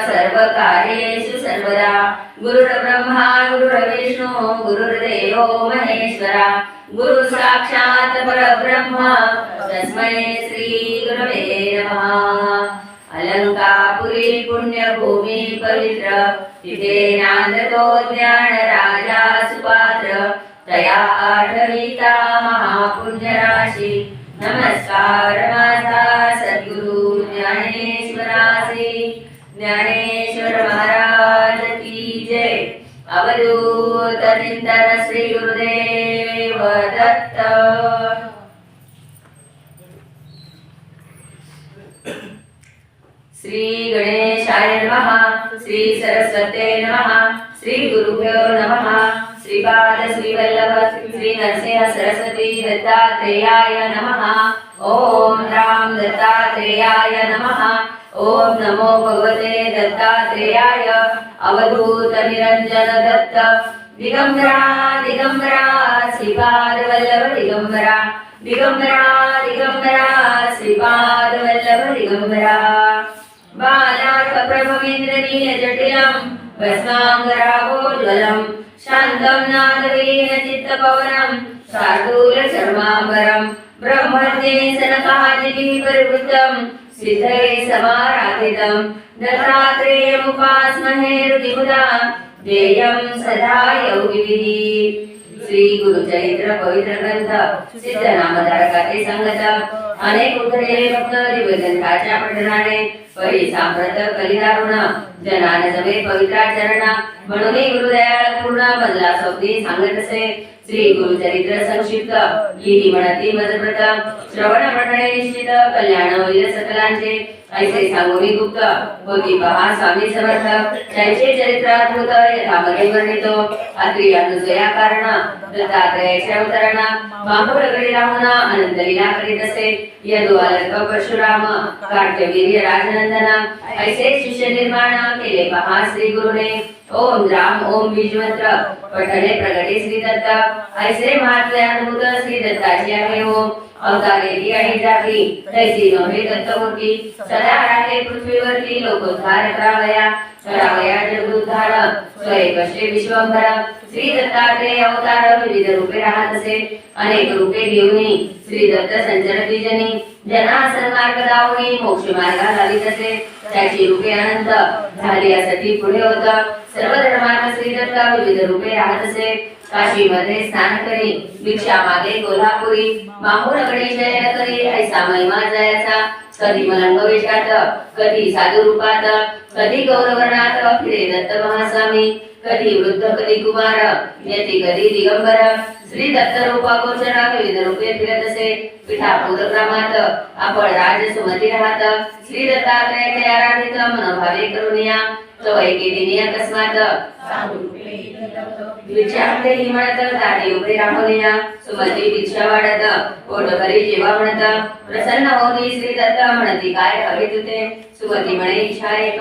सर्वकार्येषु सर्वदा गुरुर्ब्रह्मा गुरुर्विष्णु गुरुर्देवो महेश्वरा गुरु साक्षात् परब्रह्म तस्मै श्री गुरवे नमः। अलंकापुरी पुण्यभूमी पवित्र तिथे नांदतो ज्ञान राजा सुपात्र तया आठविता महापुण्यराशी नमस्कार माझा सद्गुरु ज्ञानेश्वरासी ज्ञानेश्वर महाराज की जय। अवधूत चिंतन श्री गुरुदेव दत्त। श्री गणेशाय नमः, श्री सरस्वते नमः, श्री गुरुभ्यो नमः। श्रीपाद श्रीवल्लभ श्री नरसिंह सरस्वती दत्तात्रेयाय नमः। ओम राम दत्तात्रेयाय नमः। ओम नमो भगवते दत्तात्रेयाय। अवधूत निरंजन दत्त दिगंबरा दिगंबरा श्रीपाद वल्लभ दिगंबरा दिगंबरा दिगंबरा श्रीपाद वल्लभ दिगंबरा। बालार्क प्रभवेन्द्रनीय जटिलं भस्मांगरावोज्वलं शान्तं नादवीन चित्तपवनं शार्दूल चर्माम्बरं ब्रह्मज्ञे सनकादिभिः परिवृतं सिद्धये समाराधितं दत्तात्रेयमुपास्महे हृदिमुदा ध्येयं सदा योगिभिः। श्री गुरु चरित्र पवित्र ग्रंथ सिद्ध नामधारकाचे संगत अनेक उद्धरलेले भक्त दिव्यग्रंथाच्या पठणाने परिसांप्रत कलिदारुण जनान समे पवित्राचरण म्हणून गुरुदयाळ पूर्ण बदला सोबती सांगत असे। श्री गुरु चरित्र संक्षिप्त लिही म्हणती मजव्रत श्रवण पठणे निश्चित कल्याण होईल सकलांचे ऐसे सांगोनी गुप्त होती पहा स्वामी समर्थ त्यांचे चरित्राद्भुत यथामध्ये वर्णितो अत्रि अनुसया कारण दत्तात्रेयाचे अवतरण माहुरगडी राहून अनंत लीला करीत असे। यदुआलक परशुराम कार्तवीर्य राजनंदन ऐसे शिष्य निर्माण केले पहा श्री गुरुने। ओम राम ओम बीजमंत्र पठणे प्रगटे श्री दत्त ऐसे महात्म्यानुभूत श्री दत्ताची आहे हो। अवतारेली आणि जाती तैसी नव्हे दत्तमूर्ती सदा राहे पृथ्वीवरती लोकोद्धार करावया करावया जगोद्धार स्वयं कष्टे विश्वंभर। श्री दत्तात्रेय अवतार विविध रूपे राहत असे अनेक रूपे घेऊन श्री दत्त संचरती जनी जना सन्मार्ग दावणी मोक्ष मार्गात आलीत असे। त्याची रूपे अनंत झाली असती पुढे होत सर्व धर्मात श्री दत्त विविध रूपे राहत असे। काशी मध्ये स्नान करी भिक्षा मागे कोल्हापुरी माहुरगडी शयन करी ऐसा महिमा जयाचा। कधी मलंग वेशात कधी साधू रूपात कधी गौरवर्णात फिरे दत्त महास्वामी कधी वृद्ध कधी कुमार यती कधी दिगंबर। श्री दत्त रूपा गोचर विविध रूपे फिरत असे पिठापूर ग्रामात आपण राज सुमती राहत। श्री दत्तात्रेय आराधित मनोभावे करुनिया सवय केली अकस्मात भिक्षांते ही म्हणत दाढी उभे राहुनिया सुमती भिक्षा वाढत पोट भरी जेवा म्हणत प्रसन्न होऊन श्री दत्त म्हणती काय हवे तुते। सुमती म्हणे इच्छा एक